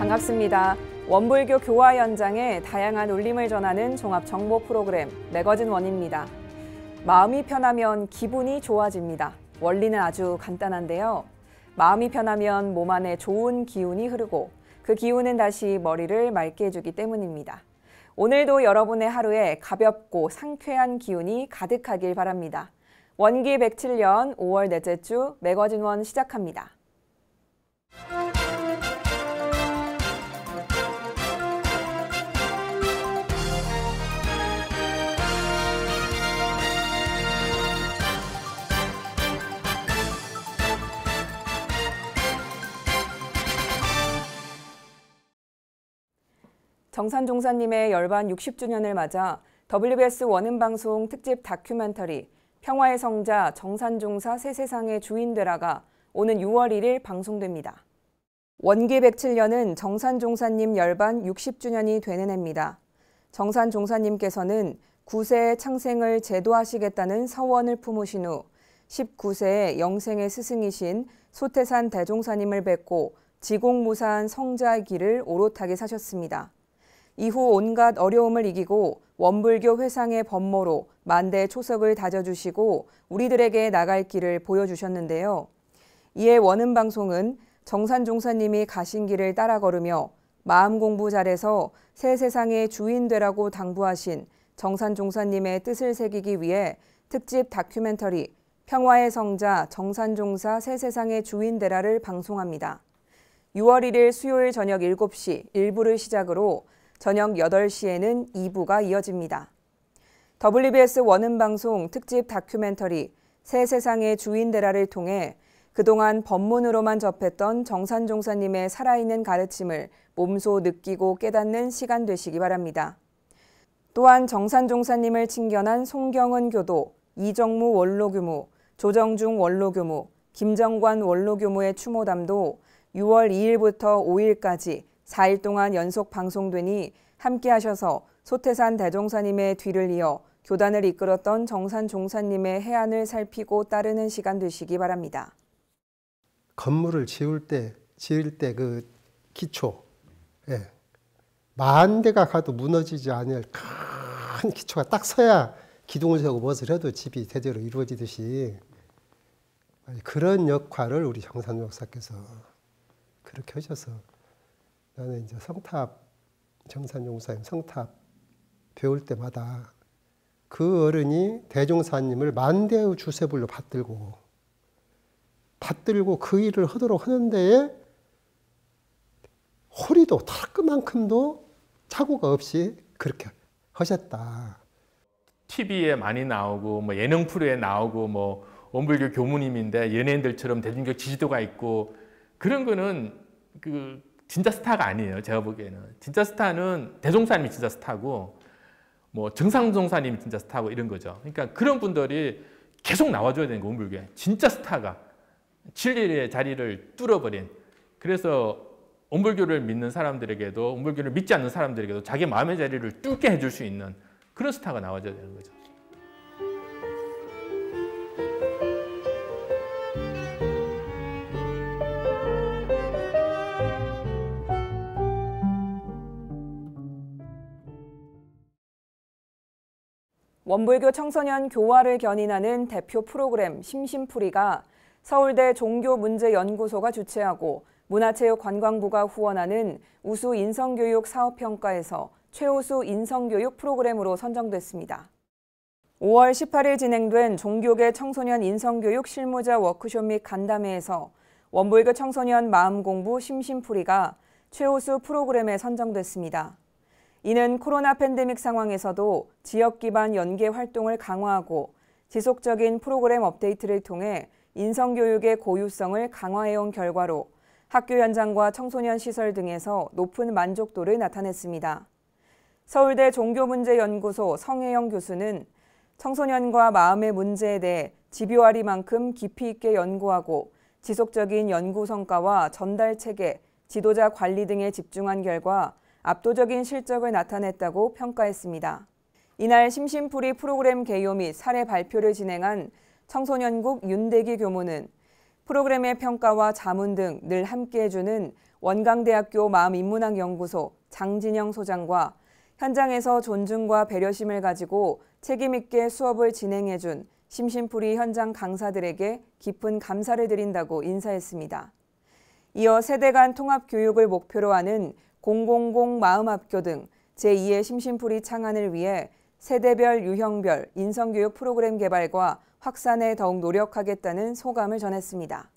반갑습니다. 원불교 교화 현장의 다양한 울림을 전하는 종합 정보 프로그램 매거진 원입니다. 마음이 편하면 기분이 좋아집니다. 원리는 아주 간단한데요. 마음이 편하면 몸 안에 좋은 기운이 흐르고 그 기운은 다시 머리를 맑게 해주기 때문입니다. 오늘도 여러분의 하루에 가볍고 상쾌한 기운이 가득하길 바랍니다. 원기 107년 5월 넷째 주 매거진 원 시작합니다. 정산종사님의 열반 60주년을 맞아 WBS 원음방송 특집 다큐멘터리 평화의 성자 정산종사 새 세상의 주인 되라가 오는 6월 1일 방송됩니다. 원기 107년은 정산종사님 열반 60주년이 되는 해입니다. 정산종사님께서는 9세의 창생을 제도하시겠다는 서원을 품으신 후 19세에 영생의 스승이신 소태산 대종사님을 뵙고 지공무사한 성자의 길을 오롯하게 사셨습니다. 이후 온갖 어려움을 이기고 원불교 회상의 법모로 만대 초석을 다져주시고 우리들에게 나갈 길을 보여주셨는데요. 이에 원음방송은 정산종사님이 가신 길을 따라 걸으며 마음 공부 잘해서 새 세상의 주인 되라고 당부하신 정산종사님의 뜻을 새기기 위해 특집 다큐멘터리 평화의 성자 정산종사 새 세상의 주인 되라를 방송합니다. 6월 1일 수요일 저녁 7시 1부를 시작으로 저녁 8시에는 2부가 이어집니다. WBS 원음방송 특집 다큐멘터리 새 세상의 주인 되라를 통해 그동안 법문으로만 접했던 정산종사님의 살아있는 가르침을 몸소 느끼고 깨닫는 시간 되시기 바랍니다. 또한 정산종사님을 친견한 송경은 교도, 이정무 원로교무, 조정중 원로교무, 김정관 원로교무의 추모담도 6월 2일부터 5일까지 4일 동안 연속 방송되니 함께 하셔서 소태산 대종사님의 뒤를 이어 교단을 이끌었던 정산종사님의 해안을 살피고 따르는 시간 되시기 바랍니다. 건물을 지을 때 그 기초, 만 대가 가도 무너지지 않을 큰 기초가 딱 서야 기둥을 세우고 무엇을 해도 집이 제대로 이루어지듯이 그런 역할을 우리 정산종사께서 그렇게 하셔서 나는 이제 성탑, 정산종사님 성탑 배울 때마다 그 어른이 대종사님을 만대의 주세불로 받들고 그 일을 하도록 하는 데에 허리도 털끝만큼도 착오가 없이 그렇게 하셨다. TV에 많이 나오고 뭐 예능 프로에 나오고 뭐 원불교 교무님인데 연예인들처럼 대중적 지지도가 있고 그런 거는 진짜 스타가 아니에요. 제가 보기에는 진짜 스타는 대종사님이 진짜 스타고 뭐 정산종사님이 진짜 스타고 이런 거죠. 그러니까 그런 분들이 계속 나와줘야 되는 거 원불교에 진짜 스타가 진리의 자리를 뚫어버린. 그래서 원불교를 믿는 사람들에게도 원불교를 믿지 않는 사람들에게도 자기 마음의 자리를 뚫게 해줄 수 있는 그런 스타가 나와줘야 되는 거죠. 원불교 청소년 교화를 견인하는 대표 프로그램 심심풀이가 서울대 종교문제연구소가 주최하고 문화체육관광부가 후원하는 우수 인성교육 사업평가에서 최우수 인성교육 프로그램으로 선정됐습니다. 5월 18일 진행된 종교계 청소년 인성교육 실무자 워크숍 및 간담회에서 원불교 청소년 마음공부 심심풀이가 최우수 프로그램에 선정됐습니다. 이는 코로나 팬데믹 상황에서도 지역 기반 연계 활동을 강화하고 지속적인 프로그램 업데이트를 통해 인성교육의 고유성을 강화해온 결과로 학교 현장과 청소년 시설 등에서 높은 만족도를 나타냈습니다. 서울대 종교문제연구소 성혜영 교수는 청소년과 마음의 문제에 대해 집요하리만큼 깊이 있게 연구하고 지속적인 연구 성과와 전달 체계, 지도자 관리 등에 집중한 결과 압도적인 실적을 나타냈다고 평가했습니다. 이날 심심풀이 프로그램 개요 및 사례 발표를 진행한 청소년국 윤대기 교무는 프로그램의 평가와 자문 등 늘 함께해주는 원광대학교 마음인문학연구소 장진영 소장과 현장에서 존중과 배려심을 가지고 책임있게 수업을 진행해준 심심풀이 현장 강사들에게 깊은 감사를 드린다고 인사했습니다. 이어 세대 간 통합 교육을 목표로 하는 000 마음학교 등 제2의 심심풀이 창안을 위해 세대별, 유형별 인성교육 프로그램 개발과 확산에 더욱 노력하겠다는 소감을 전했습니다.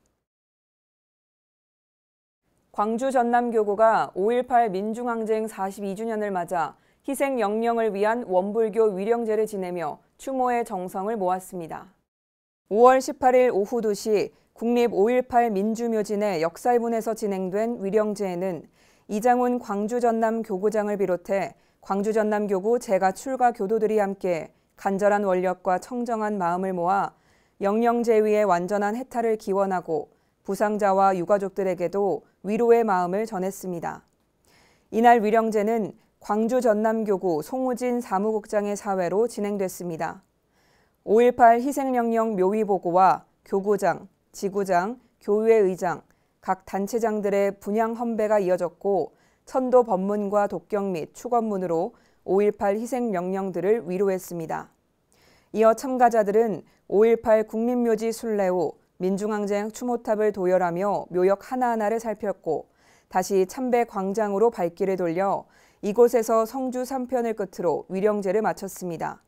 광주 전남교구가 5.18 민중항쟁 42주년을 맞아 희생 영령을 위한 원불교 위령제를 지내며 추모의 정성을 모았습니다. 5월 18일 오후 2시 국립 5.18 민주묘진의 역사일분에서 진행된 위령제에는 이장훈 광주 전남 교구장을 비롯해 광주 전남교구 재가 출가 교도들이 함께 간절한 원력과 청정한 마음을 모아 영령제위의 완전한 해탈을 기원하고 부상자와 유가족들에게도 위로의 마음을 전했습니다. 이날 위령제는 광주 전남교구 송우진 사무국장의 사회로 진행됐습니다. 5.18 희생영령 묘위보고와 교구장, 지구장, 교회 의장, 각 단체장들의 분향 헌배가 이어졌고 천도 법문과 독경 및 축원문으로 5.18 희생영령들을 위로했습니다. 이어 참가자들은 5.18 국립묘지 순례 후 민중항쟁 추모탑을 도열하며 묘역 하나하나를 살폈고 다시 참배광장으로 발길을 돌려 이곳에서 성주 3편을 끝으로 위령제를 마쳤습니다.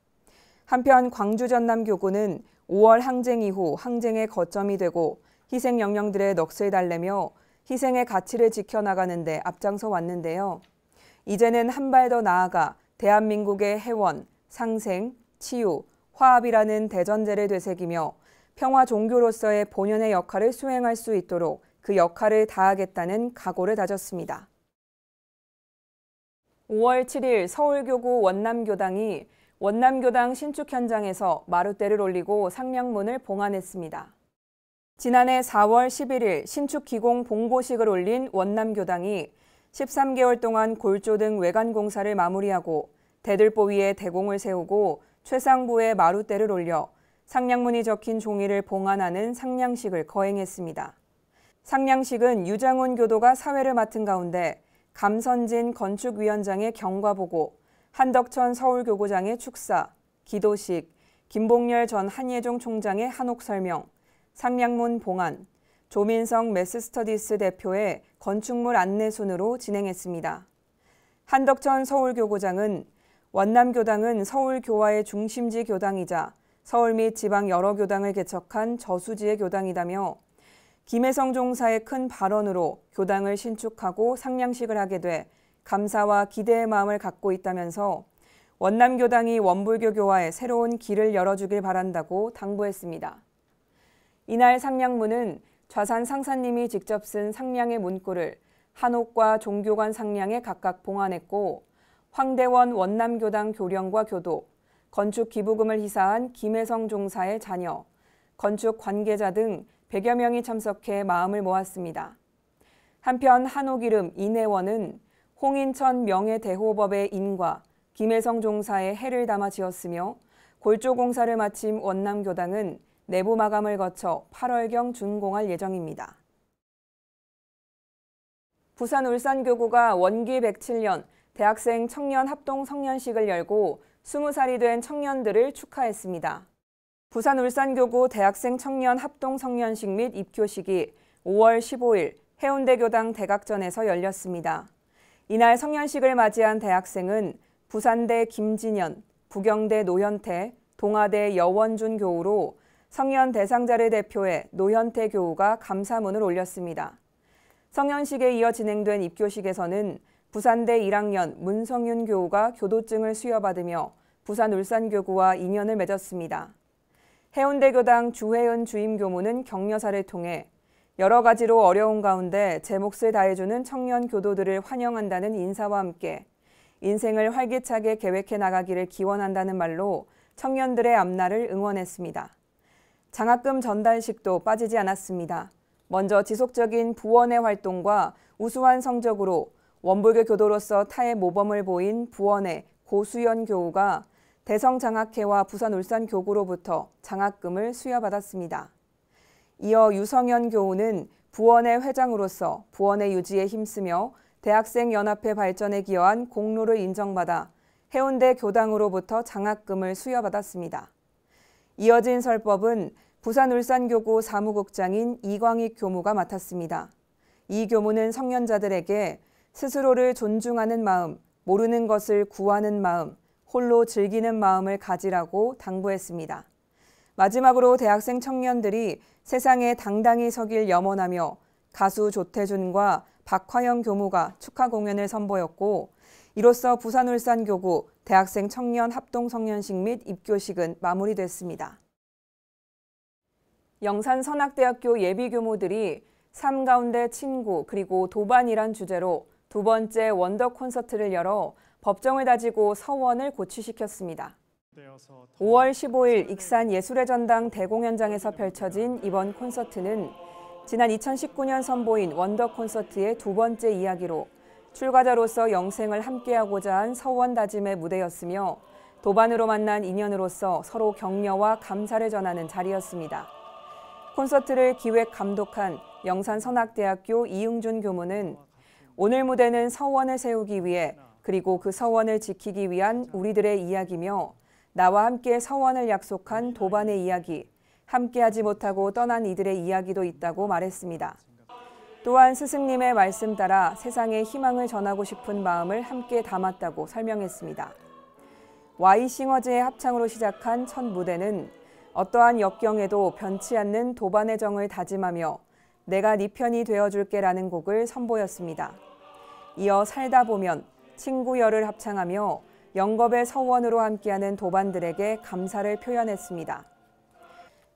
한편 광주 전남교구는 5월 항쟁 이후 항쟁의 거점이 되고 희생영령들의 넋을 달래며 희생의 가치를 지켜나가는 데 앞장서 왔는데요. 이제는 한 발 더 나아가 대한민국의 해원, 상생, 치유, 화합이라는 대전제를 되새기며 평화 종교로서의 본연의 역할을 수행할 수 있도록 그 역할을 다하겠다는 각오를 다졌습니다. 5월 7일 서울교구 원남교당이 원남교당 신축 현장에서 마룻대를 올리고 상량문을 봉안했습니다. 지난해 4월 11일 신축 기공 봉고식을 올린 원남교당이 13개월 동안 골조 등 외관 공사를 마무리하고 대들보 위에 대공을 세우고 최상부에 마룻대를 올려 상량문이 적힌 종이를 봉안하는 상량식을 거행했습니다. 상량식은 유장훈 교도가 사회를 맡은 가운데 감선진 건축위원장의 경과보고, 한덕천 서울교구장의 축사, 기도식, 김봉열 전 한예종 총장의 한옥 설명, 상량문 봉안, 조민성 매스스터디스 대표의 건축물 안내 순으로 진행했습니다. 한덕천 서울교구장은 원남교당은 서울교화의 중심지 교당이자 서울 및 지방 여러 교당을 개척한 저수지의 교당이다며 김혜성 종사의 큰 발언으로 교당을 신축하고 상량식을 하게 돼 감사와 기대의 마음을 갖고 있다면서 원남교당이 원불교 교화에 새로운 길을 열어주길 바란다고 당부했습니다. 이날 상량문은 좌산 상사님이 직접 쓴 상량의 문구를 한옥과 종교관 상량에 각각 봉안했고 황대원 원남교당 교령과 교도, 건축 기부금을 희사한 김혜성 종사의 자녀, 건축 관계자 등 100여 명이 참석해 마음을 모았습니다. 한편 한옥 이름 인혜원은 홍인천 명예대호법의 인과 김혜성 종사의 해를 담아 지었으며 골조 공사를 마친 원남교당은 내부 마감을 거쳐 8월경 준공할 예정입니다. 부산 울산교구가 원기 107년 대학생 청년 합동 성년식을 열고 20살이 된 청년들을 축하했습니다. 부산 울산교구 대학생 청년 합동 성년식 및 입교식이 5월 15일 해운대교당 대각전에서 열렸습니다. 이날 성년식을 맞이한 대학생은 부산대 김진현, 부경대 노현태, 동아대 여원준 교우로 성년 대상자를 대표해 노현태 교우가 감사문을 올렸습니다. 성년식에 이어 진행된 입교식에서는 부산대 1학년 문성윤 교우가 교도증을 수여받으며 부산 울산교구와 인연을 맺었습니다. 해운대교당 주혜은 주임교무는 격려사를 통해 여러 가지로 어려운 가운데 제 몫을 다해주는 청년 교도들을 환영한다는 인사와 함께 인생을 활기차게 계획해 나가기를 기원한다는 말로 청년들의 앞날을 응원했습니다. 장학금 전달식도 빠지지 않았습니다. 먼저 지속적인 부원의 활동과 우수한 성적으로 원불교 교도로서 타의 모범을 보인 부원의 고수연 교우가 대성장학회와 부산 울산교구로부터 장학금을 수여받았습니다. 이어 유성현 교우는 부원의 회장으로서 부원의 유지에 힘쓰며 대학생연합회 발전에 기여한 공로를 인정받아 해운대 교당으로부터 장학금을 수여받았습니다. 이어진 설법은 부산울산교구 사무국장인 이광익 교무가 맡았습니다. 이 교무는 성년자들에게 스스로를 존중하는 마음, 모르는 것을 구하는 마음, 홀로 즐기는 마음을 가지라고 당부했습니다. 마지막으로 대학생 청년들이 세상에 당당히 서길 염원하며 가수 조태준과 박화영 교무가 축하 공연을 선보였고, 이로써 부산울산교구 대학생 청년 합동성년식 및 입교식은 마무리됐습니다. 영산선악대학교 예비교무들이 삶 가운데 친구 그리고 도반이란 주제로 두 번째 원더 콘서트를 열어 법정을 다지고 서원을 고취시켰습니다. 5월 15일 익산 예술의 전당 대공연장에서 펼쳐진 이번 콘서트는 지난 2019년 선보인 원더 콘서트의 두 번째 이야기로 출가자로서 영생을 함께하고자 한 서원 다짐의 무대였으며 도반으로 만난 인연으로서 서로 격려와 감사를 전하는 자리였습니다. 콘서트를 기획 감독한 영산선악대학교 이응준 교무는 오늘 무대는 서원을 세우기 위해 그리고 그 서원을 지키기 위한 우리들의 이야기며 나와 함께 서원을 약속한 도반의 이야기, 함께하지 못하고 떠난 이들의 이야기도 있다고 말했습니다. 또한 스승님의 말씀 따라 세상에 희망을 전하고 싶은 마음을 함께 담았다고 설명했습니다. Y싱어즈의 합창으로 시작한 첫 무대는 어떠한 역경에도 변치 않는 도반의 정을 다짐하며 내가 네 편이 되어줄게라는 곡을 선보였습니다. 이어 살다 보면 친구여를 합창하며 영겁의 서원으로 함께하는 도반들에게 감사를 표현했습니다.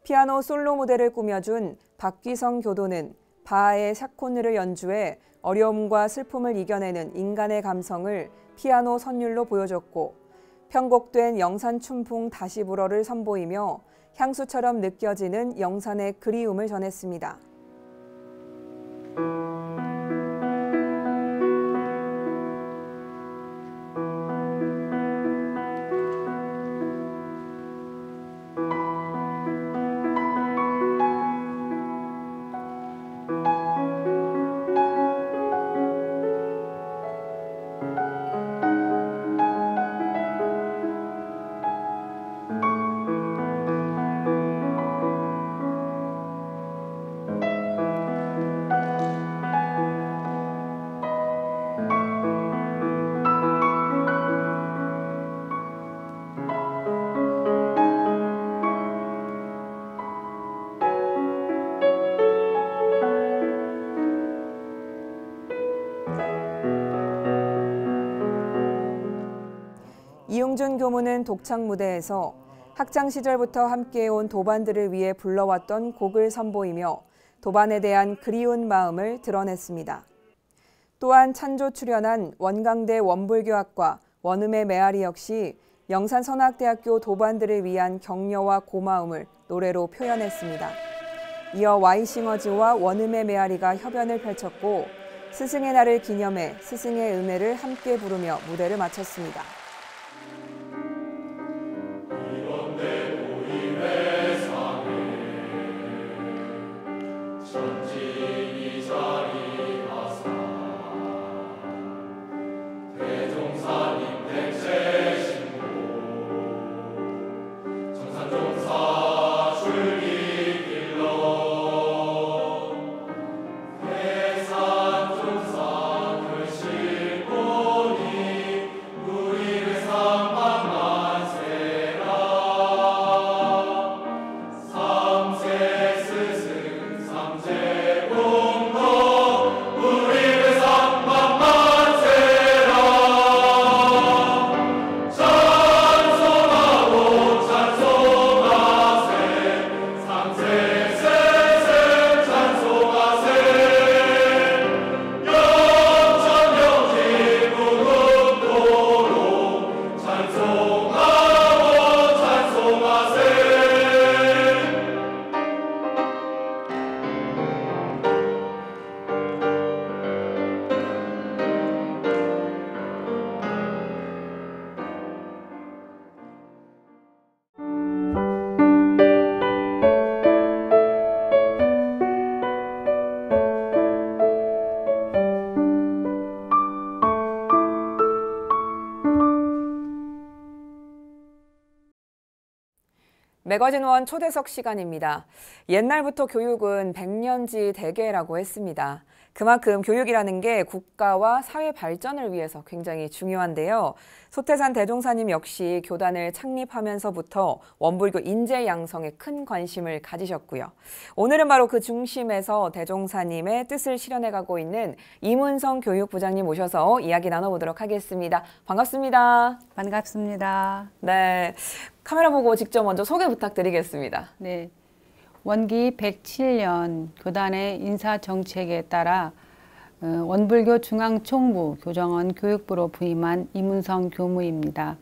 피아노 솔로 무대를 꾸며준 박귀성 교도는 바하의 샤코느를 연주해 어려움과 슬픔을 이겨내는 인간의 감성을 피아노 선율로 보여줬고, 편곡된 영산 춘풍 다시 불어를 선보이며 향수처럼 느껴지는 영산의 그리움을 전했습니다. 이응준 교무는 독창 무대에서 학창 시절부터 함께해온 도반들을 위해 불러왔던 곡을 선보이며 도반에 대한 그리운 마음을 드러냈습니다. 또한 찬조 출연한 원광대 원불교학과 원음의 메아리 역시 영산선악대학교 도반들을 위한 격려와 고마움을 노래로 표현했습니다. 이어 Y싱어즈와 원음의 메아리가 협연을 펼쳤고 스승의 날을 기념해 스승의 은혜를 함께 부르며 무대를 마쳤습니다. 우리 매거진 원 초대석 시간입니다. 옛날부터 교육은 백년지 대계라고 했습니다. 그만큼 교육이라는 게 국가와 사회 발전을 위해서 굉장히 중요한데요. 소태산 대종사님 역시 교단을 창립하면서부터 원불교 인재 양성에 큰 관심을 가지셨고요. 오늘은 바로 그 중심에서 대종사님의 뜻을 실현해가고 있는 이문성 교육부장님 모셔서 이야기 나눠보도록 하겠습니다. 반갑습니다. 반갑습니다. 네, 카메라 보고 직접 먼저 소개 부탁드리겠습니다. 네, 원기 107년 교단의 인사정책에 따라 원불교 중앙총무 교정원 교육부로 부임한 이문성 교무입니다.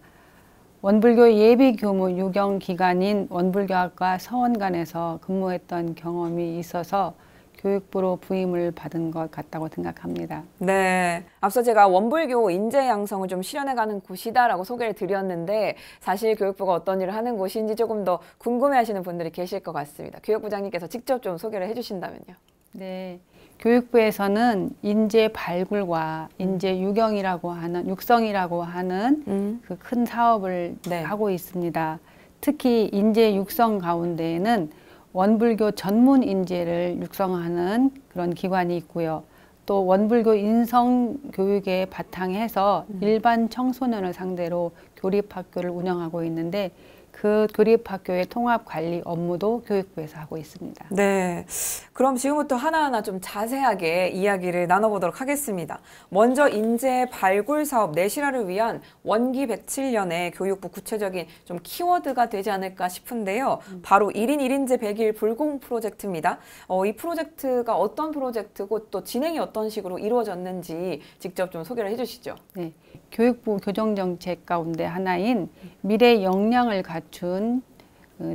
원불교 예비교무 유경 기간인 원불교학과 서원관에서 근무했던 경험이 있어서 교육부로 부임을 받은 것 같다고 생각합니다. 네, 앞서 제가 원불교 인재 양성을 좀 실현해가는 곳이다라고 소개를 드렸는데 사실 교육부가 어떤 일을 하는 곳인지 조금 더 궁금해하시는 분들이 계실 것 같습니다. 교육부장님께서 직접 좀 소개를 해주신다면요. 네, 교육부에서는 인재 발굴과 인재 육성이라고 하는 그 큰 사업을 하고 있습니다. 특히 인재 육성 가운데에는 원불교 전문 인재를 육성하는 그런 기관이 있고요. 또 원불교 인성 교육에 바탕해서 일반 청소년을 상대로 교립학교를 운영하고 있는데 그 교립학교의 통합관리 업무도 교육부에서 하고 있습니다. 네, 그럼 지금부터 하나하나 좀 자세하게 이야기를 나눠보도록 하겠습니다. 먼저 인재 발굴 사업 내실화를 위한 원기 107년의 교육부 구체적인 좀 키워드가 되지 않을까 싶은데요. 바로 1인 1인제 100일 불공 프로젝트입니다. 이 프로젝트가 어떤 프로젝트고 또 진행이 어떤 식으로 이루어졌는지 직접 좀 소개를 해주시죠. 네, 교육부 교정정책 가운데 하나인 미래 역량을 갖춘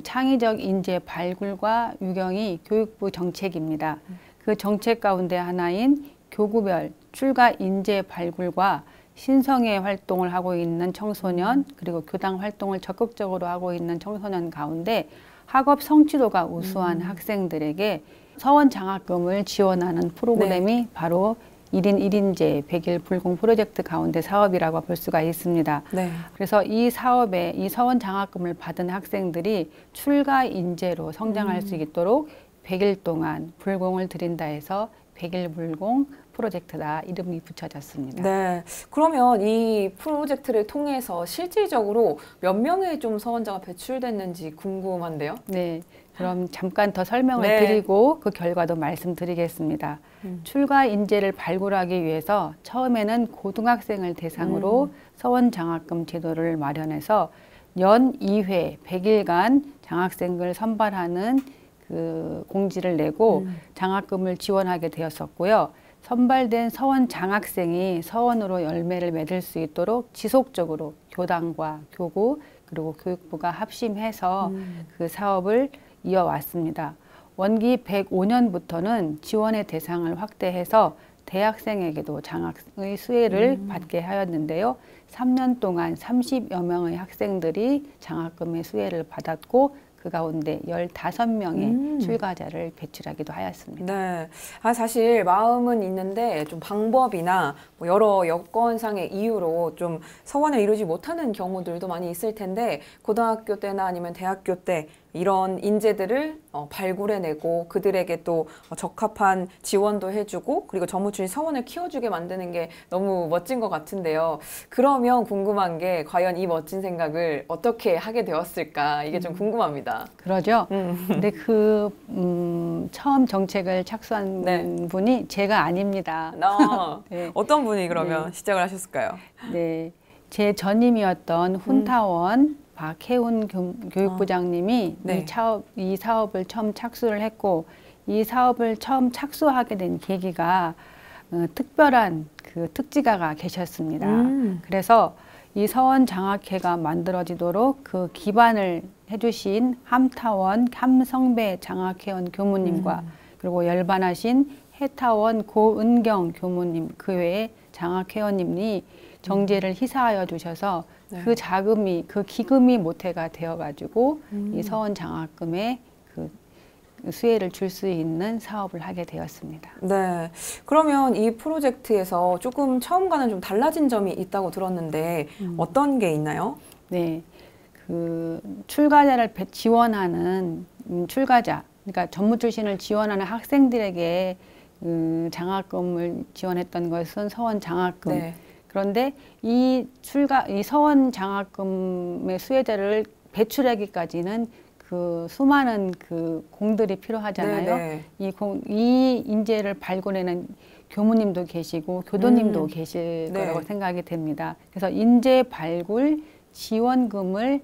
창의적 인재 발굴과 유경이 교육부 정책입니다. 그 정책 가운데 하나인 교구별 출가 인재 발굴과 신성의 활동을 하고 있는 청소년 그리고 교당 활동을 적극적으로 하고 있는 청소년 가운데 학업 성취도가 우수한 학생들에게 서원 장학금을 지원하는 프로그램이 바로 1인 1인제 100일 불공 프로젝트 가운데 사업이라고 볼 수가 있습니다. 네. 그래서 이 사업에 이 서원 장학금을 받은 학생들이 출가 인재로 성장할 수 있도록 100일 동안 불공을 드린다 해서 100일 불공 프로젝트다 이름이 붙여졌습니다. 네, 그러면 이 프로젝트를 통해서 실질적으로 몇 명의 좀 서원자가 배출됐는지 궁금한데요. 네, 그럼 잠깐 더 설명을 드리고 그 결과도 말씀드리겠습니다. 출가 인재를 발굴하기 위해서 처음에는 고등학생을 대상으로 서원 장학금 제도를 마련해서 연 2회 100일간 장학생을 선발하는 그 공지를 내고 장학금을 지원하게 되었었고요. 선발된 서원 장학생이 서원으로 열매를 맺을 수 있도록 지속적으로 교당과 교구 그리고 교육부가 합심해서 그 사업을 이어왔습니다. 원기 105년부터는 지원의 대상을 확대해서 대학생에게도 장학의 수혜를 받게 하였는데요. 3년 동안 30여 명의 학생들이 장학금의 수혜를 받았고 그 가운데 15명의 출가자를 배출하기도 하였습니다. 네, 사실 마음은 있는데 좀 방법이나 뭐 여러 여건상의 이유로 좀 서원을 이루지 못하는 경우들도 많이 있을 텐데 고등학교 때나 아니면 대학교 때 이런 인재들을 발굴해내고 그들에게 또 적합한 지원도 해주고 그리고 전무출이 서원을 키워주게 만드는 게 너무 멋진 것 같은데요. 그러면 궁금한 게 과연 이 멋진 생각을 어떻게 하게 되었을까 이게 좀 궁금합니다. 그러죠. 근데 처음 정책을 착수한 분이 제가 아닙니다. 네. 어떤 분이 그러면 시작을 하셨을까요? 네, 제 전임이었던 훈타원 박혜훈 교육부장님이 이 사업을 처음 착수를 했고 이 사업을 처음 착수하게 된 계기가 특별한 그 특지가가 계셨습니다. 그래서 이 서원 장학회가 만들어지도록 그 기반을 해주신 함타원 함성배 장학회원 교무님과 그리고 열반하신 해타원 고은경 교무님 그 외에 장학회원님이 정제를 희사하여 주셔서 그 자금이 그 기금이 모태가 되어가지고 이 서원 장학금에 그 수혜를 줄 수 있는 사업을 하게 되었습니다. 네, 그러면 이 프로젝트에서 조금 처음과는 좀 달라진 점이 있다고 들었는데 어떤 게 있나요? 네, 그 출가자를 지원하는 출가자, 그러니까 전무 출신을 지원하는 학생들에게 장학금을 지원했던 것은 서원 장학금. 네. 그런데 이 서원 장학금의 수혜자를 배출하기까지는 그 수많은 그 공들이 필요하잖아요. 네, 이 인재를 발굴해낸 교무님도 계시고 교도님도 계실 네. 거라고 생각이 됩니다. 그래서 인재 발굴 지원금을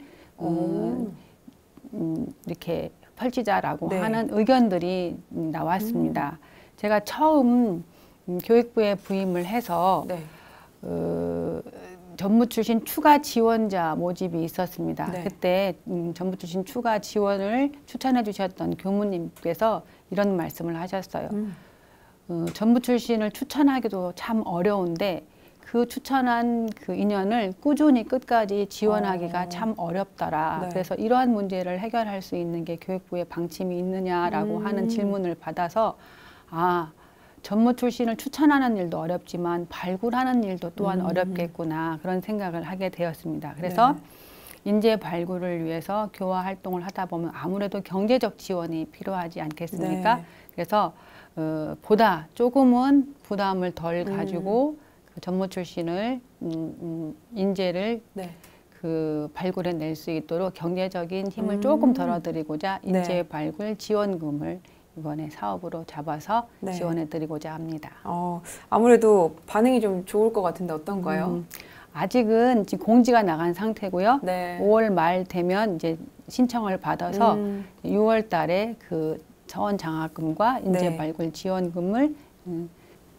이렇게 펼치자라고 네. 하는 의견들이 나왔습니다. 제가 처음 교육부에 부임을 해서 네. 전무 출신 추가 지원자 모집이 있었습니다. 네. 그때 전무 출신 추가 지원을 추천해 주셨던 교무님께서 이런 말씀을 하셨어요. 전무 출신을 추천하기도 참 어려운데 그 추천한 그 인연을 꾸준히 끝까지 지원하기가 참 어렵더라. 네. 그래서 이러한 문제를 해결할 수 있는 게 교육부의 방침이 있느냐라고 하는 질문을 받아서 전무 출신을 추천하는 일도 어렵지만 발굴하는 일도 또한 어렵겠구나 그런 생각을 하게 되었습니다. 그래서 인재 발굴을 위해서 교화 활동을 하다 보면 아무래도 경제적 지원이 필요하지 않겠습니까? 네. 그래서 보다 조금은 부담을 덜 가지고 그 전무 출신을 인재를 네. 그 발굴해 낼 수 있도록 경제적인 힘을 조금 덜어드리고자 인재 네. 발굴 지원금을 이번에 사업으로 잡아서 네. 지원해드리고자 합니다. 아무래도 반응이 좀 좋을 것 같은데 어떤가요? 아직은 지금 공지가 나간 상태고요. 네. 5월 말 되면 이제 신청을 받아서 6월 달에 그 서원 장학금과 인재 네. 발굴 지원금을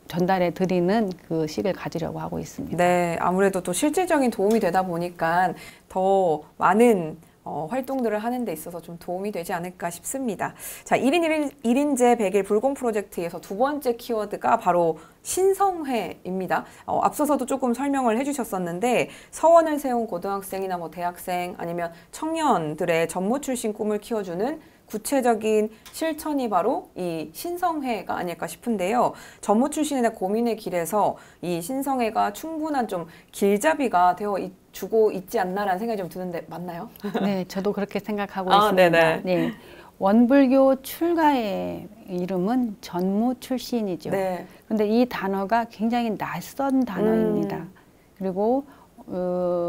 전달해 드리는 그 식을 가지려고 하고 있습니다. 네, 아무래도 또 실질적인 도움이 되다 보니까 더 많은 활동들을 하는 데 있어서 좀 도움이 되지 않을까 싶습니다. 자, 1인제 100일 불공 프로젝트에서 두 번째 키워드가 바로 신성회입니다. 앞서서도 조금 설명을 해주셨었는데 서원을 세운 고등학생이나 뭐 대학생 아니면 청년들의 전무 출신 꿈을 키워주는 구체적인 실천이 바로 이 신성회가 아닐까 싶은데요. 전무 출신의 고민의 길에서 이 신성회가 충분한 좀 길잡이가 되어 주고 있지 않나라는 생각이 좀 드는데 맞나요? 네, 저도 그렇게 생각하고 있습니다. 네네. 네, 원불교 출가의 이름은 전무 출신이죠. 네. 그런데 이 단어가 굉장히 낯선 단어입니다. 그리고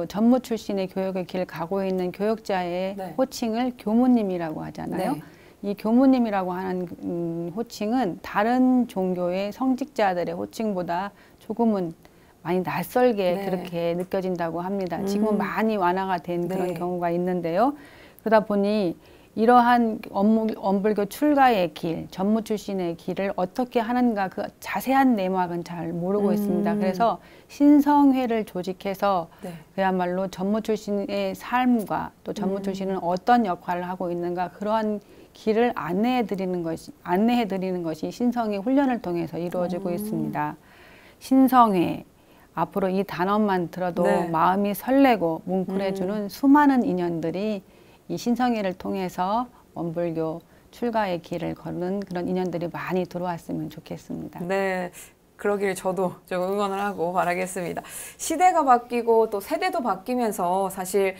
전무 출신의 교육의 길을 가고 있는 교육자의 네. 호칭을 교무님이라고 하잖아요. 네. 이 교무님이라고 하는 호칭은 다른 종교의 성직자들의 호칭보다 조금은 많이 낯설게 네. 그렇게 느껴진다고 합니다. 지금은 많이 완화가 된 그런 네. 경우가 있는데요. 그러다 보니 이러한 원불교 출가의 길, 전무 출신의 길을 어떻게 하는가 그 자세한 내막은 잘 모르고 있습니다. 그래서 신성회를 조직해서 네. 그야말로 전무 출신의 삶과 또 전무 출신은 어떤 역할을 하고 있는가 그러한 길을 안내해 드리는 것이 신성회 훈련을 통해서 이루어지고 있습니다. 신성회 앞으로 이 단어만 들어도 네. 마음이 설레고 뭉클해주는 수많은 인연들이 이 신성회를 통해서 원불교 출가의 길을 걷는 그런 인연들이 많이 들어왔으면 좋겠습니다. 네. 그러길 저도 좀 응원을 하고 바라겠습니다. 시대가 바뀌고 또 세대도 바뀌면서 사실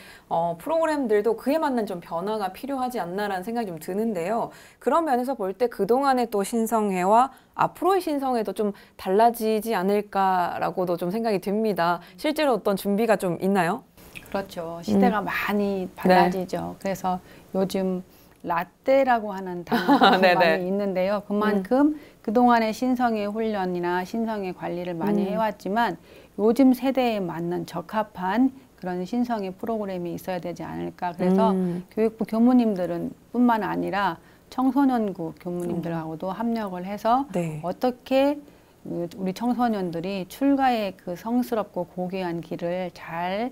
프로그램들도 그에 맞는 좀 변화가 필요하지 않나라는 생각이 좀 드는데요. 그런 면에서 볼 때 그동안의 또 신성회와 앞으로의 신성회도 좀 달라지지 않을까라고도 좀 생각이 듭니다. 실제로 어떤 준비가 좀 있나요? 그렇죠. 시대가 많이 달라지죠. 그래서 요즘 라떼라고 하는 단어가 네네. 많이 있는데요. 그만큼 그동안의 신성의 훈련이나 신성의 관리를 많이 해왔지만 요즘 세대에 맞는 적합한 그런 신성의 프로그램이 있어야 되지 않을까. 그래서 교육부 교무님들은 뿐만 아니라 청소년부 교무님들하고도 합력을 해서 네. 어떻게 우리 청소년들이 출가의 그 성스럽고 고귀한 길을 잘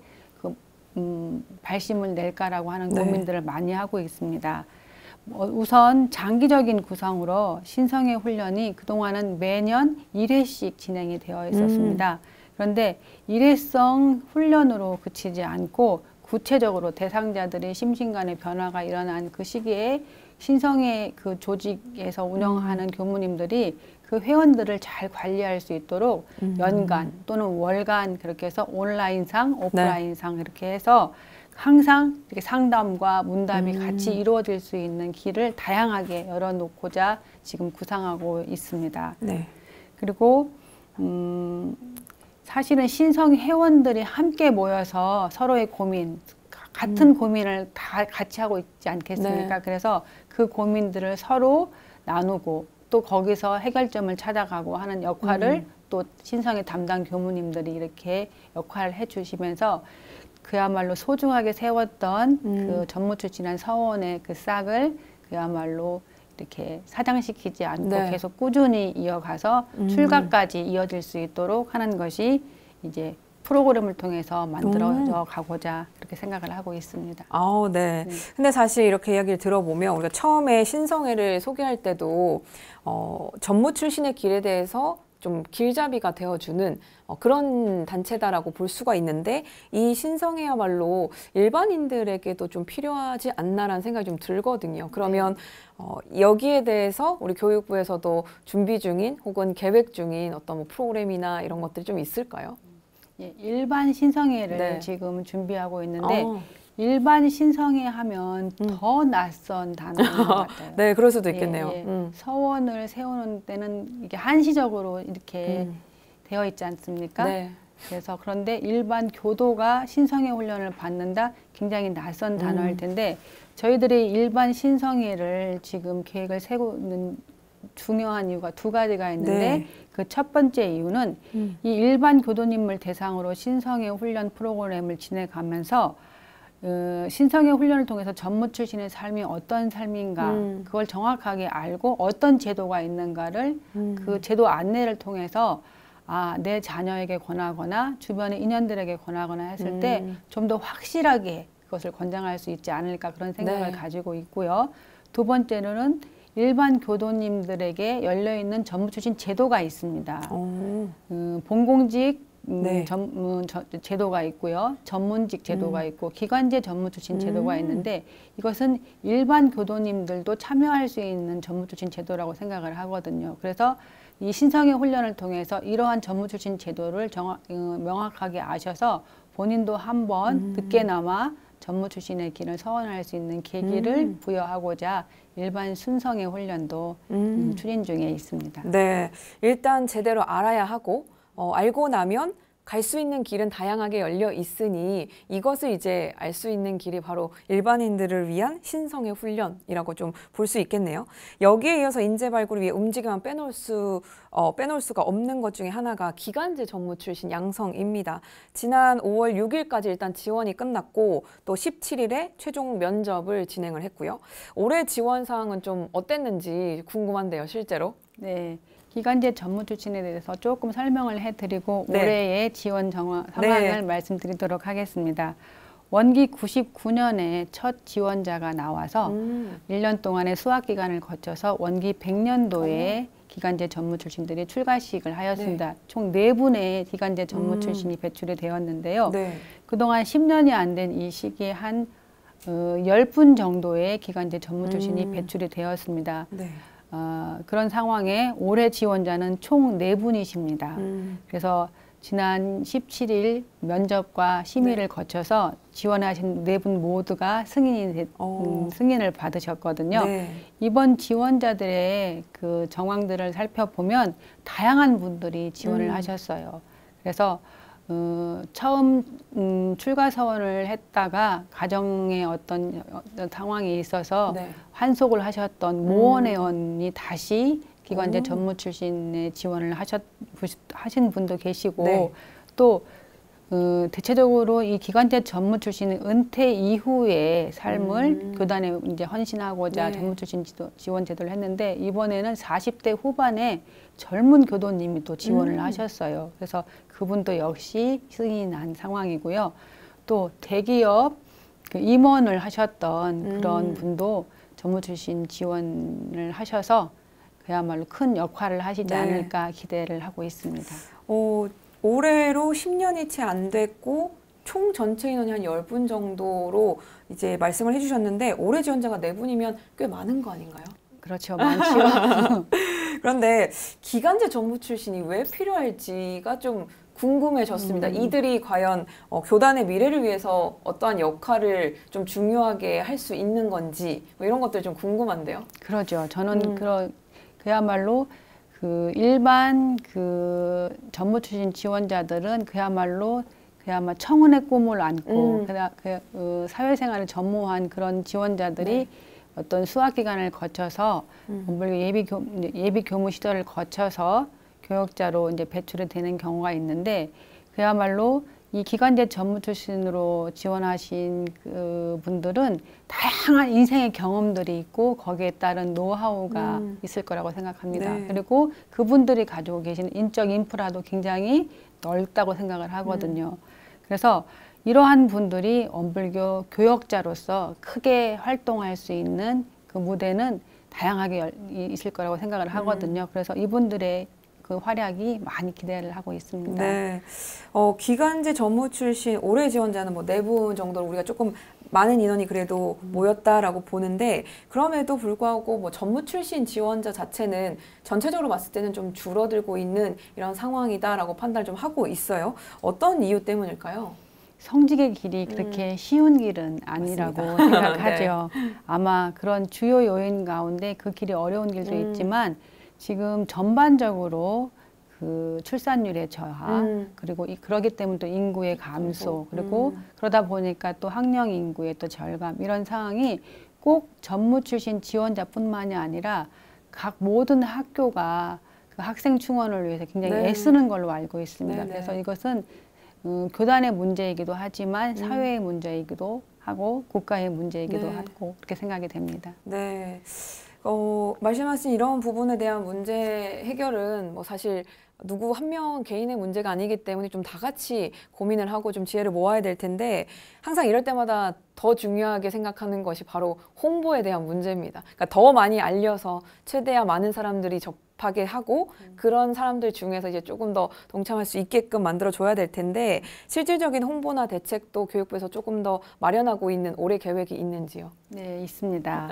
발심을 낼까라고 하는 네. 고민들을 많이 하고 있습니다. 우선 장기적인 구상으로 신성의 훈련이 그동안은 매년 1회씩 진행이 되어 있었습니다. 그런데 일회성 훈련으로 그치지 않고 구체적으로 대상자들의 심신간의 변화가 일어난 그 시기에 신성의 그 조직에서 운영하는 교무님들이 그 회원들을 잘 관리할 수 있도록 연간 또는 월간 그렇게 해서 온라인상, 오프라인상 이렇게 해서 항상 이렇게 상담과 문답이 같이 이루어질 수 있는 길을 다양하게 열어놓고자 지금 구상하고 있습니다. 네. 그리고 사실은 신성 회원들이 함께 모여서 서로의 고민, 같은 고민을 다 같이 하고 있지 않겠습니까? 네. 그래서 그 고민들을 서로 나누고 또 거기서 해결점을 찾아가고 하는 역할을 또 신성의 담당 교무님들이 이렇게 역할을 해주시면서 그야말로 소중하게 세웠던 그 전무 출신한 서원의 그 싹을 그야말로 이렇게 사장시키지 않고 네. 계속 꾸준히 이어가서 출가까지 이어질 수 있도록 하는 것이 이제 프로그램을 통해서 만들어져 가고자 그렇게 생각을 하고 있습니다. 아, 네. 근데 사실 이렇게 이야기를 들어보면 우리가 처음에 신성회를 소개할 때도 전무 출신의 길에 대해서 좀 길잡이가 되어주는 그런 단체다라고 볼 수가 있는데 이 신성회야말로 일반인들에게도 좀 필요하지 않나라는 생각이 좀 들거든요. 그러면 여기에 대해서 우리 교육부에서도 준비 중인 혹은 계획 중인 어떤 뭐 프로그램이나 이런 것들이 좀 있을까요? 예, 일반 신성회를 네. 지금 준비하고 있는데 일반 신성회 하면 더 낯선 단어인 것 같아요. 네, 그럴 수도 있겠네요. 예, 예. 서원을 세우는 때는 이게 한시적으로 이렇게 되어 있지 않습니까? 네. 그래서 그런데 일반 교도가 신성회 훈련을 받는다 굉장히 낯선 단어일 텐데 저희들이 일반 신성회를 지금 계획을 세우는 중요한 이유가 두 가지가 있는데 네. 그 첫 번째 이유는 이 일반 교도님을 대상으로 신성회 훈련 프로그램을 진행하면서 신성회 훈련을 통해서 전무 출신의 삶이 어떤 삶인가 그걸 정확하게 알고 어떤 제도가 있는가를 그 제도 안내를 통해서 내 자녀에게 권하거나 주변의 인연들에게 권하거나 했을 때 좀 더 확실하게 그것을 권장할 수 있지 않을까 그런 생각을 네. 가지고 있고요. 두 번째로는 일반 교도님들에게 열려있는 전무 출신 제도가 있습니다. 본공직 네. 제도가 있고요. 전문직 제도가 있고 기관제 전무 출신 제도가 있는데 이것은 일반 교도님들도 참여할 수 있는 전무 출신 제도라고 생각을 하거든요. 그래서 이 신성회 훈련을 통해서 이러한 전무 출신 제도를 명확하게 아셔서 본인도 한번 늦게나마 전무 출신의 길을 서원할 수 있는 계기를 부여하고자 일반 순성회 훈련도 추진 중에 있습니다. 네, 일단 제대로 알아야 하고 알고 나면 갈 수 있는 길은 다양하게 열려 있으니 이것을 이제 알 수 있는 길이 바로 일반인들을 위한 신성의 훈련이라고 좀 볼 수 있겠네요. 여기에 이어서 인재 발굴을 위해 움직임만 빼놓을 수가 없는 것 중에 하나가 기간제 전무 출신 양성입니다. 지난 5월 6일까지 일단 지원이 끝났고 또 17일에 최종 면접을 진행을 했고요. 올해 지원 사항은 좀 어땠는지 궁금한데요, 실제로. 네. 기간제 전무 출신에 대해서 조금 설명을 해드리고 네. 올해의 지원 상황을 네. 말씀드리도록 하겠습니다. 원기 99년에 첫 지원자가 나와서 1년 동안의 수학 기간을 거쳐서 원기 100년도에 기간제 전무 출신들이 출가식을 하였습니다. 네. 총 4분의 기간제 전무 출신이 배출이 되었는데요. 네. 그동안 10년이 안 된 이 시기에 한 10분 정도의 기간제 전무 출신이 배출이 되었습니다. 네. 그런 상황에 올해 지원자는 총 4분이십니다. 그래서 지난 17일 면접과 심의를 거쳐서 지원하신 4분 모두가 승인을 받으셨거든요. 네. 이번 지원자들의 그 정황들을 살펴보면 다양한 분들이 지원을 하셨어요. 그래서 처음 출가 서원을 했다가 가정에 어떤 상황이 있어서 네. 환속을 하셨던 모원회원이 다시 기관제 전무 출신의 지원을 하신 분도 계시고 네. 또 대체적으로 이 기관제 전무 출신은 은퇴 이후의 삶을 교단에 이제 헌신하고자 네. 전무 출신 지원 제도를 했는데 이번에는 40대 후반에 젊은 교도님이 또 지원을 하셨어요. 그래서 그분도 역시 승인이 난 상황이고요. 또 대기업 그 임원을 하셨던 그런 분도 전무 출신 지원을 하셔서 그야말로 큰 역할을 하시지 네. 않을까 기대를 하고 있습니다. 올해로 10년이 채 안 됐고 총 전체 인원이 한 10분 정도로 이제 말씀을 해주셨는데 올해 지원자가 4분이면 꽤 많은 거 아닌가요? 그렇죠. 많지요. 그런데 기간제 전무 출신이 왜 필요할지가 좀 궁금해졌습니다. 이들이 과연 교단의 미래를 위해서 어떠한 역할을 좀 중요하게 할 수 있는 건지 뭐 이런 것들 좀 궁금한데요. 그러죠. 저는 그야말로 그 일반 그 전무 출신 지원자들은 그야말로 청운의 꿈을 안고 사회생활을 전무한 그런 지원자들이 네. 어떤 수학 기간을 거쳐서 예비 교무 시절을 거쳐서 교역자로 이제 배출이 되는 경우가 있는데 그야말로 이 기간제 전무 출신으로 지원하신 그 분들은 다양한 인생의 경험들이 있고 거기에 따른 노하우가 있을 거라고 생각합니다. 네. 그리고 그분들이 가지고 계신 인적 인프라도 굉장히 넓다고 생각을 하거든요. 그래서 이러한 분들이 엄불교 교역자로서 크게 활동할 수 있는 그 무대는 다양하게 있을 거라고 생각을 하거든요. 그래서 이분들의 그 활약이 많이 기대를 하고 있습니다. 네. 기간제 전무 출신 올해 지원자는 뭐 4분 정도로 우리가 조금 많은 인원이 그래도 모였다라고 보는데 그럼에도 불구하고 뭐 전무 출신 지원자 자체는 전체적으로 봤을 때는 좀 줄어들고 있는 이런 상황이다라고 판단을 좀 하고 있어요. 어떤 이유 때문일까요? 성직의 길이 그렇게 쉬운 길은 아니라고 생각하죠. 네. 아마 그런 주요 요인 가운데 그 길이 어려운 길도 있지만 지금 전반적으로 그 출산율의 저하 그리고 그러기 때문에 또 인구의 감소 그리고 그러다 보니까 또 학령 인구의 또 절감 이런 상황이 꼭 전무 출신 지원자뿐만이 아니라 각 모든 학교가 그 학생 충원을 위해서 굉장히 애쓰는 걸로 알고 있습니다. 네네. 그래서 이것은 교단의 문제이기도 하지만 사회의 문제이기도 하고 국가의 문제이기도 하고 그렇게 생각이 됩니다. 네. 말씀하신 이런 부분에 대한 문제 해결은 뭐 사실 누구 한 명 개인의 문제가 아니기 때문에 좀 다 같이 고민을 하고 좀 지혜를 모아야 될 텐데 항상 이럴 때마다 더 중요하게 생각하는 것이 바로 홍보에 대한 문제입니다. 그러니까 더 많이 알려서 최대한 많은 사람들이 접하게 하고 그런 사람들 중에서 이제 조금 더 동참할 수 있게끔 만들어줘야 될 텐데 실질적인 홍보나 대책도 교육부에서 조금 더 마련하고 있는 올해 계획이 있는지요? 네, 있습니다.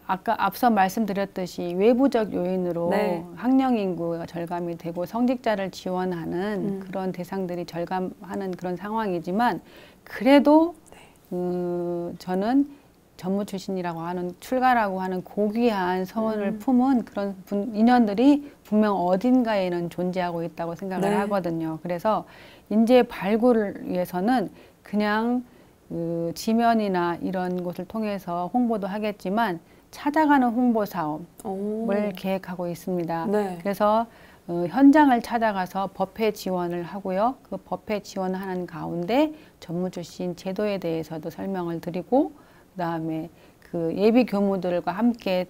아까 앞서 말씀드렸듯이 외부적 요인으로 학령 인구가 절감이 되고 성직자를 지원하는 그런 대상들이 절감하는 그런 상황이지만 그래도 저는 전무 출신이라고 하는 출가라고 하는 고귀한 서원을 품은 그런 인연들이 분명 어딘가에는 존재하고 있다고 생각을 하거든요. 그래서 인재 발굴을 위해서는 그냥 지면이나 이런 곳을 통해서 홍보도 하겠지만 찾아가는 홍보 사업을 계획하고 있습니다. 네. 그래서 현장을 찾아가서 법회 지원을 하고요. 그 법회 지원하는 가운데 전무 출신 제도에 대해서도 설명을 드리고 그다음에 그 예비 교무들과 함께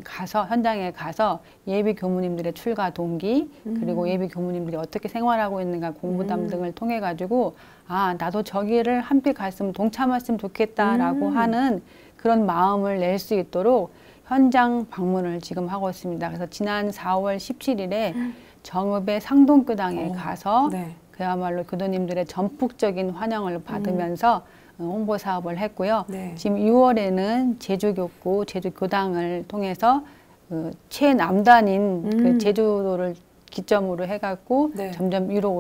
가서 현장에 가서 예비 교무님들의 출가 동기 그리고 예비 교무님들이 어떻게 생활하고 있는가 공부담 등을 통해 가지고 아 나도 저기를 함께 갔으면 동참했으면 좋겠다라고 하는 그런 마음을 낼 수 있도록 현장 방문을 지금 하고 있습니다. 그래서 지난 4월 17일에 정읍의 상동교당에 가서 그야말로 교도님들의 전폭적인 환영을 받으면서 홍보 사업을 했고요. 지금 6월에는 제주교구, 제주교당을 통해서 최남단인 그 제주도를 기점으로 해갖고 점점 위로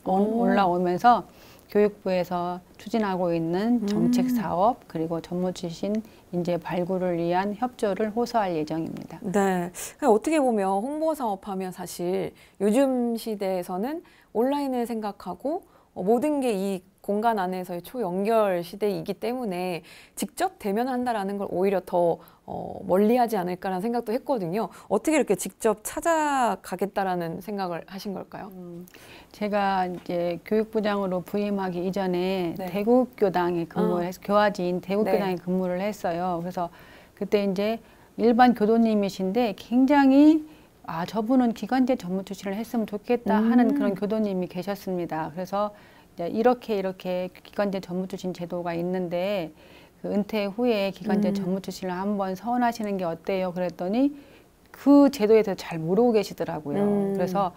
올라오면서 교육부에서 추진하고 있는 정책 사업 그리고 전무 출신 인재 발굴을 위한 협조를 호소할 예정입니다. 네, 어떻게 보면 홍보 사업하면 사실 요즘 시대에서는 온라인을 생각하고 모든 게 이 공간 안에서의 초연결 시대이기 때문에 직접 대면한다라는 걸 오히려 더 멀리하지 않을까라는 생각도 했거든요. 어떻게 이렇게 직접 찾아가겠다라는 생각을 하신 걸까요? 제가 이제 교육부장으로 부임하기 이전에 대국교당에 근무를 해서 교화지인 대국교당에 근무를 했어요. 그래서 그때 이제 일반 교도님이신데 굉장히 저분은 기간제 전무 출신을 했으면 좋겠다 하는 그런 교도님이 계셨습니다. 그래서 이렇게 기간제 전무 출신 제도가 있는데 그 은퇴 후에 기간제 전무 출신을 한번 서원하시는 게 어때요? 그랬더니 그 제도에 대해서 잘 모르고 계시더라고요. 그래서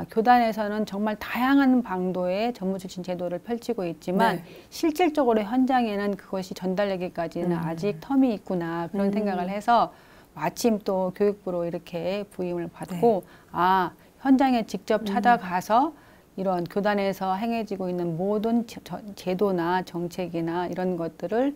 교단에서는 정말 다양한 방도의 전무 출신 제도를 펼치고 있지만 실질적으로 현장에는 그것이 전달되기까지는 아직 텀이 있구나 그런 생각을 해서 마침 또 교육부로 이렇게 부임을 받고 현장에 직접 찾아가서 이런 교단에서 행해지고 있는 모든 제도나 정책이나 이런 것들을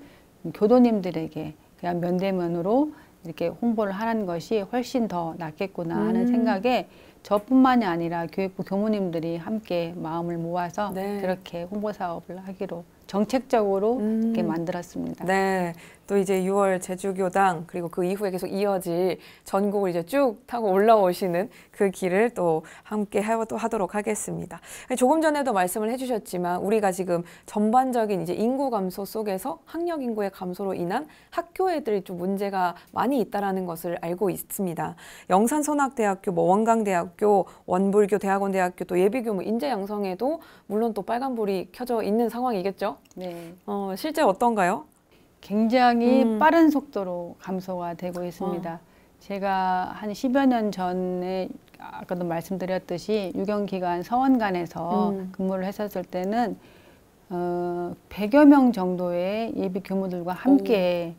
교도님들에게 그냥 면대면으로 이렇게 홍보를 하는 것이 훨씬 더 낫겠구나 하는 생각에 저뿐만이 아니라 교육부 교무님들이 함께 마음을 모아서 그렇게 홍보 사업을 하기로 정책적으로 이렇게 만들었습니다. 네. 또 이제 6월 제주교당 그리고 그 이후에 계속 이어질 전국을 이제 쭉 타고 올라오시는 그 길을 또 함께 하도록 하겠습니다. 조금 전에도 말씀을 해주셨지만 우리가 지금 전반적인 이제 인구 감소 속에서 학령 인구의 감소로 인한 학교 애들이 좀 문제가 많이 있다라는 것을 알고 있습니다. 영산선학대학교, 원광대학교, 원불교 대학원대학교 또 예비교무 인재 양성에도 물론 또 빨간불이 켜져 있는 상황이겠죠? 네. 실제 어떤가요? 굉장히 빠른 속도로 감소가 되고 있습니다. 제가 한 10여 년 전에 아까도 말씀드렸듯이 유경기관 서원관에서 근무를 했었을 때는 100여 명 정도의 예비 교무들과 함께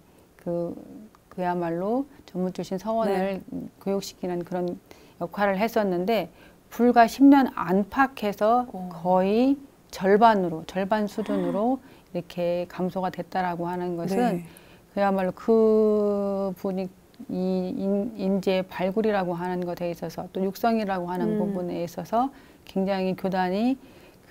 그야말로 전문 출신 서원을 교육시키는 그런 역할을 했었는데 불과 10년 안팎에서 거의 절반 수준으로 이렇게 감소가 됐다라고 하는 것은 그야말로 그 분이 이 인재 발굴이라고 하는 것에 있어서 또 육성이라고 하는 부분에 있어서 굉장히 교단이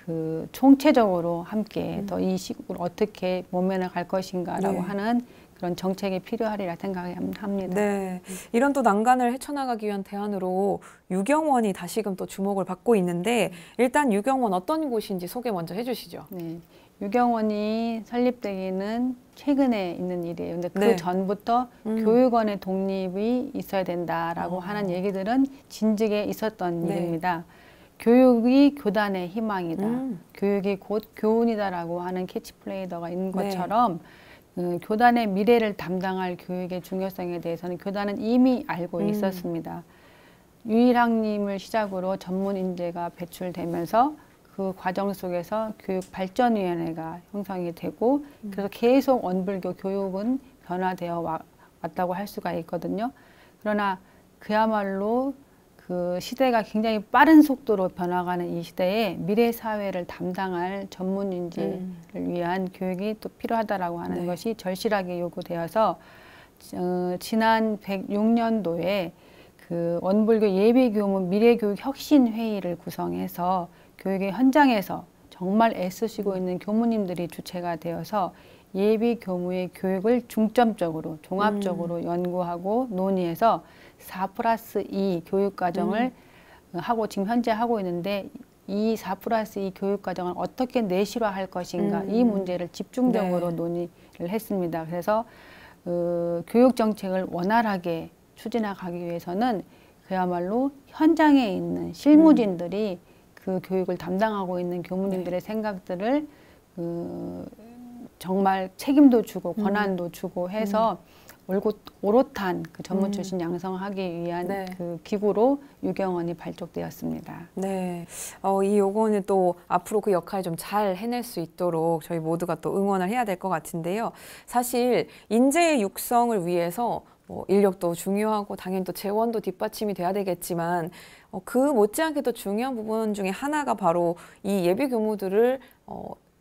그 총체적으로 함께 더 이 시국을 어떻게 모면을 갈 것인가라고 하는 그런 정책이 필요하리라 생각합니다. 네, 이런 또 난간을 헤쳐나가기 위한 대안으로 유경원이 다시금 또 주목을 받고 있는데 일단 유경원 어떤 곳인지 소개 먼저 해주시죠. 네, 유경원이 설립되기는 최근에 있는 일이에요. 근데 그 전부터 교육원의 독립이 있어야 된다라고 하는 얘기들은 진즉에 있었던 일입니다. 교육이 교단의 희망이다. 교육이 곧 교훈이다라고 하는 캐치플레이더가 있는 것처럼 교단의 미래를 담당할 교육의 중요성에 대해서는 교단은 이미 알고 있었습니다. 유일학님을 시작으로 전문 인재가 배출되면서 그 과정 속에서 교육발전위원회가 형성이 되고 그래서 계속 원불교 교육은 변화되어 왔다고 할 수가 있거든요. 그러나 그야말로 그 시대가 굉장히 빠른 속도로 변화가는 이 시대에 미래 사회를 담당할 전문 인재를 위한 교육이 또 필요하다라고 하는 것이 절실하게 요구되어서 지난 106년도에 그 원불교 예비교무 미래교육 혁신회의를 구성해서 교육의 현장에서 정말 애쓰시고 있는 교무님들이 주체가 되어서 예비교무의 교육을 중점적으로 종합적으로 연구하고 논의해서 4+2 교육과정을 하고 지금 현재 하고 있는데 이 4+2 교육과정을 어떻게 내실화할 것인가 이 문제를 집중적으로 논의를 했습니다. 그래서 교육정책을 원활하게 추진해 가기 위해서는 그야말로 현장에 있는 실무진들이 그 교육을 담당하고 있는 교무님들의 생각들을 정말 책임도 주고 권한도 주고 해서 오롯한 그 전문 출신 양성하기 위한 그 기구로 유경원이 발족되었습니다. 네, 이 요거는 또 앞으로 그 역할 좀 잘 해낼 수 있도록 저희 모두가 또 응원을 해야 될 것 같은데요. 사실 인재의 육성을 위해서 인력도 중요하고 당연히 또 재원도 뒷받침이 돼야 되겠지만 그 못지않게 또 중요한 부분 중에 하나가 바로 이 예비 교무들을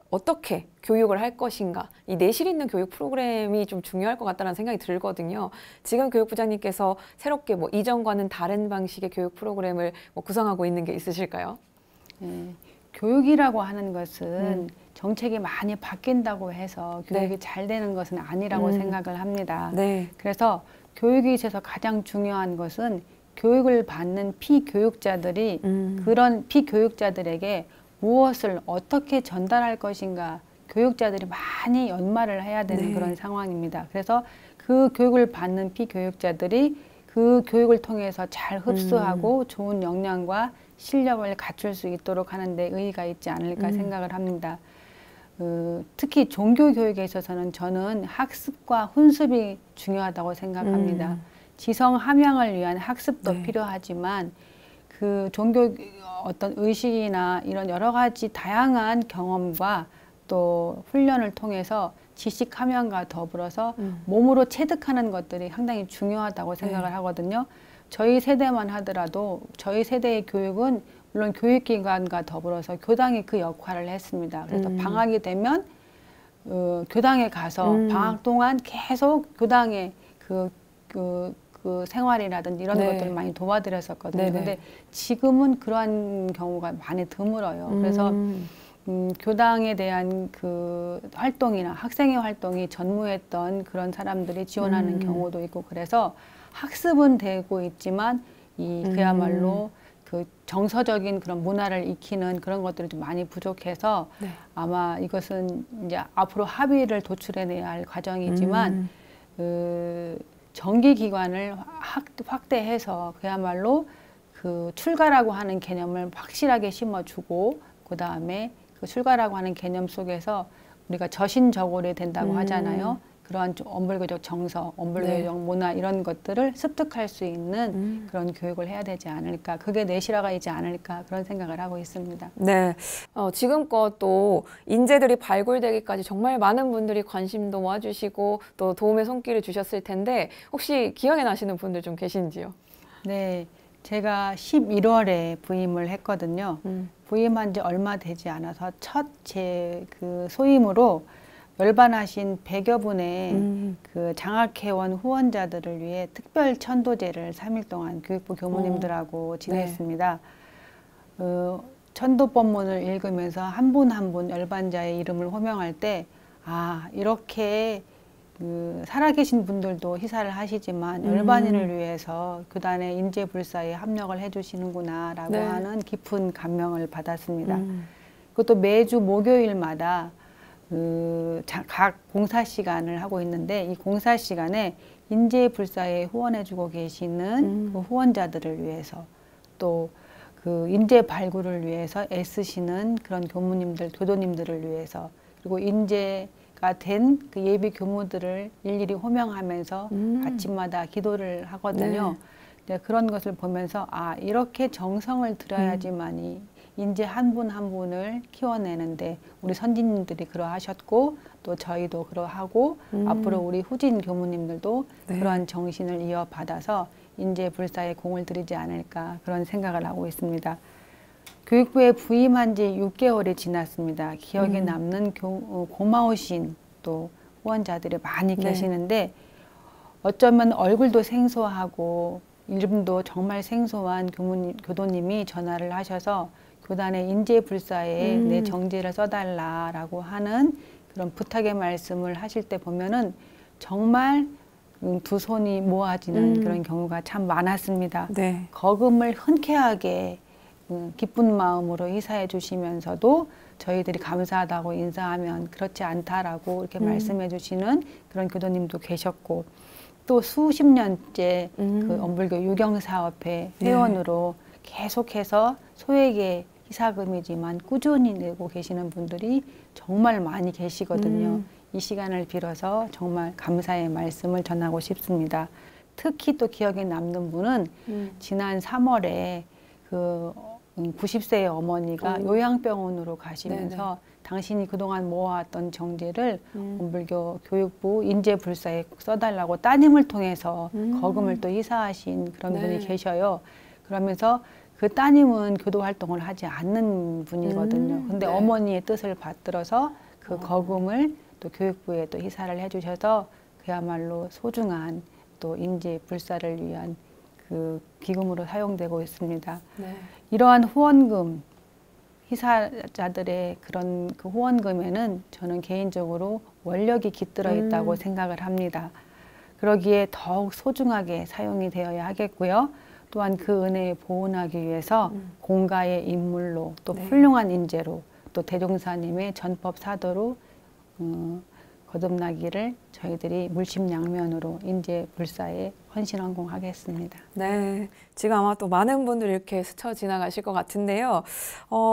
어떻게 교육을 할 것인가 이 내실 있는 교육 프로그램이 좀 중요할 것 같다는 생각이 들거든요. 지금 교육부장님께서 새롭게 이전과는 다른 방식의 교육 프로그램을 구성하고 있는 게 있으실까요? 네, 교육이라고 하는 것은 정책이 많이 바뀐다고 해서 교육이 잘 되는 것은 아니라고 생각을 합니다. 그래서 교육에 있어서 가장 중요한 것은 교육을 받는 피교육자들이 그런 피교육자들에게 무엇을 어떻게 전달할 것인가 교육자들이 많이 연마를 해야 되는 그런 상황입니다. 그래서 그 교육을 받는 피교육자들이 그 교육을 통해서 잘 흡수하고 좋은 역량과 실력을 갖출 수 있도록 하는 데 의의가 있지 않을까 생각을 합니다. 특히 종교교육에 있어서는 저는 학습과 훈습이 중요하다고 생각합니다. 지성 함양을 위한 학습도 필요하지만 그 종교 어떤 의식이나 이런 여러 가지 다양한 경험과 또 훈련을 통해서 지식함양과 더불어서 몸으로 체득하는 것들이 상당히 중요하다고 생각을 하거든요. 저희 세대만 하더라도 저희 세대의 교육은 물론 교육기관과 더불어서 교당이 그 역할을 했습니다. 그래서 방학이 되면 교당에 가서 방학 동안 계속 교당의 그 생활이라든지 이런 것들을 많이 도와드렸었거든요. 근데 지금은 그러한 경우가 많이 드물어요. 그래서 교당에 대한 그 활동이나 학생의 활동이 전무했던 그런 사람들이 지원하는 경우도 있고 그래서 학습은 되고 있지만 그야말로 그 정서적인 그런 문화를 익히는 그런 것들이 좀 많이 부족해서 아마 이것은 이제 앞으로 합의를 도출해내야 할 과정이지만 그 정기기관을 확대해서 그야말로 그 출가라고 하는 개념을 확실하게 심어주고 그 다음에 그 출가라고 하는 개념 속에서 우리가 저신저골이 된다고 하잖아요. 그러한 좀 엄불교적 정서, 엄불교적 문화 이런 것들을 습득할 수 있는 그런 교육을 해야 되지 않을까. 그게 내실화가이지 않을까 그런 생각을 하고 있습니다. 네, 지금껏 또 인재들이 발굴되기까지 정말 많은 분들이 관심도 모아주시고 또 도움의 손길을 주셨을 텐데 혹시 기억에 나시는 분들 좀 계신지요? 네, 제가 11월에 부임을 했거든요. 부임한 지 얼마 되지 않아서 첫 제 그 소임으로 열반하신 100여 분의 그 장학회원 후원자들을 위해 특별 천도제를 3일 동안 교육부 교무님들하고 지냈습니다. 천도법문을 읽으면서 한 분 한 분 열반자의 이름을 호명할 때 아, 이렇게 그 살아계신 분들도 희사를 하시지만 열반인을 위해서 교단의 인재불사에 합력을 해주시는구나 라고 하는 깊은 감명을 받았습니다. 그것도 매주 목요일마다 각 봉사 시간을 하고 있는데 이 봉사 시간에 인재불사에 후원해주고 계시는 그 후원자들을 위해서 또 그 인재 발굴을 위해서 애쓰시는 그런 교무님들, 교도님들을 위해서 그리고 인재가 된 그 예비 교무들을 일일이 호명하면서 아침마다 기도를 하거든요. 네, 그런 것을 보면서 아 이렇게 정성을 들여야지만이 인재 한 분 한 분을 키워내는데 우리 선진님들이 그러하셨고 또 저희도 그러하고 앞으로 우리 후진 교무님들도 그러한 정신을 이어받아서 인재불사에 공을 들이지 않을까 그런 생각을 하고 있습니다. 교육부에 부임한 지 6개월이 지났습니다. 기억에 남는 고마우신 또 후원자들이 많이 계시는데 어쩌면 얼굴도 생소하고 이름도 정말 생소한 교도님이 전화를 하셔서 교단의 인재불사에 내 정제를 써달라라고 하는 그런 부탁의 말씀을 하실 때 보면은 정말 두 손이 모아지는 그런 경우가 참 많았습니다. 거금을 흔쾌하게 기쁜 마음으로 희사해 주시면서도 저희들이 감사하다고 인사하면 그렇지 않다라고 이렇게 말씀해 주시는 그런 교도님도 계셨고 또 수십 년째 그 엄불교 유경사업회 회원으로 계속해서 소액의 희사금이지만 꾸준히 내고 계시는 분들이 정말 많이 계시거든요. 이 시간을 빌어서 정말 감사의 말씀을 전하고 싶습니다. 특히 또 기억에 남는 분은 지난 3월에 그 90세의 어머니가 요양병원으로 가시면서 당신이 그동안 모아왔던 정제를 엄불교 교육부 인재불사에 써달라고 따님을 통해서 거금을 또 희사하신 그런 분이 계셔요. 그러면서 그 따님은 교도 활동을 하지 않는 분이거든요. 근데 어머니의 뜻을 받들어서 그 거금을 또 교육부에 또 희사를 해주셔서 그야말로 소중한 또 인재불사를 위한 그 기금으로 사용되고 있습니다. 이러한 후원금, 희사자들의 그런 그 후원금에는 저는 개인적으로 원력이 깃들어 있다고 생각을 합니다. 그러기에 더욱 소중하게 사용이 되어야 하겠고요. 또한 그 은혜에 보온하기 위해서 공가의 인물로 또 훌륭한 인재로 또 대종사님의 전법 사도로 거듭나기를 저희들이 물심양면으로 인재불사에 헌신헌공하겠습니다. 네, 지금 아마 또 많은 분들이 이렇게 스쳐 지나가실 것 같은데요.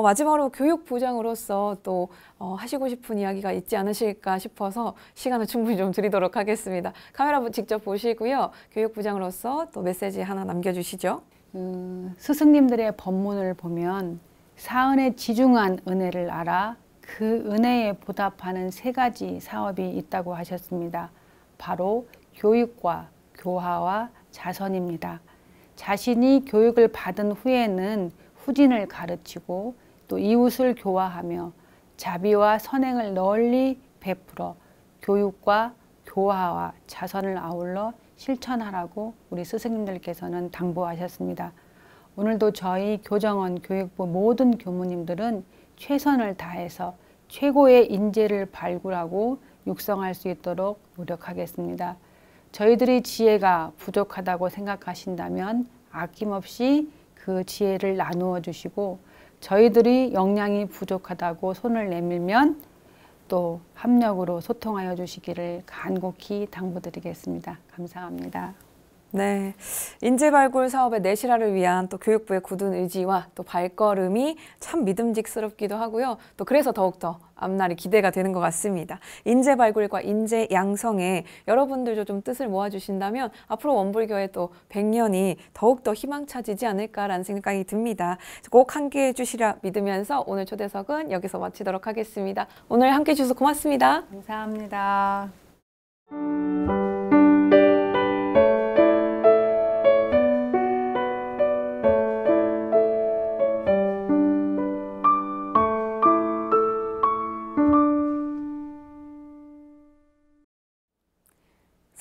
마지막으로 교육부장으로서 또 하시고 싶은 이야기가 있지 않으실까 싶어서 시간을 충분히 좀 드리도록 하겠습니다. 카메라 직접 보시고요. 교육부장으로서 또 메시지 하나 남겨주시죠. 스승님들의 법문을 보면 사은의 지중한 은혜를 알아 그 은혜에 보답하는 3가지 사업이 있다고 하셨습니다. 바로 교육과 교화와 자선입니다. 자신이 교육을 받은 후에는 후진을 가르치고 또 이웃을 교화하며 자비와 선행을 널리 베풀어 교육과 교화와 자선을 아울러 실천하라고 우리 스승님들께서는 당부하셨습니다. 오늘도 저희 교정원 교육부 모든 교무님들은 최선을 다해서 최고의 인재를 발굴하고 육성할 수 있도록 노력하겠습니다. 저희들이 지혜가 부족하다고 생각하신다면 아낌없이 그 지혜를 나누어 주시고, 저희들이 역량이 부족하다고 손을 내밀면 또 합력으로 소통하여 주시기를 간곡히 당부드리겠습니다. 감사합니다. 네, 인재발굴 사업의 내실화를 위한 또 교육부의 굳은 의지와 또 발걸음이 참 믿음직스럽기도 하고요. 또 그래서 더욱더 앞날이 기대가 되는 것 같습니다. 인재발굴과 인재 양성에 여러분들도 좀 뜻을 모아주신다면 앞으로 원불교의 또 100년이 더욱더 희망차지지 않을까라는 생각이 듭니다. 꼭 함께해 주시라 믿으면서 오늘 초대석은 여기서 마치도록 하겠습니다. 오늘 함께해 주셔서 고맙습니다. 감사합니다.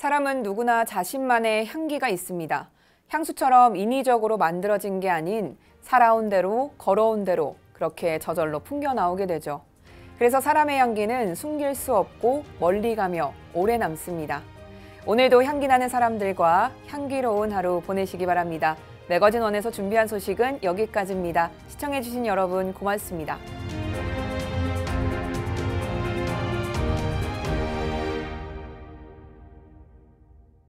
사람은 누구나 자신만의 향기가 있습니다. 향수처럼 인위적으로 만들어진 게 아닌 살아온 대로 걸어온 대로 그렇게 저절로 풍겨나오게 되죠. 그래서 사람의 향기는 숨길 수 없고 멀리 가며 오래 남습니다. 오늘도 향기나는 사람들과 향기로운 하루 보내시기 바랍니다. 매거진 원에서 준비한 소식은 여기까지입니다. 시청해주신 여러분 고맙습니다.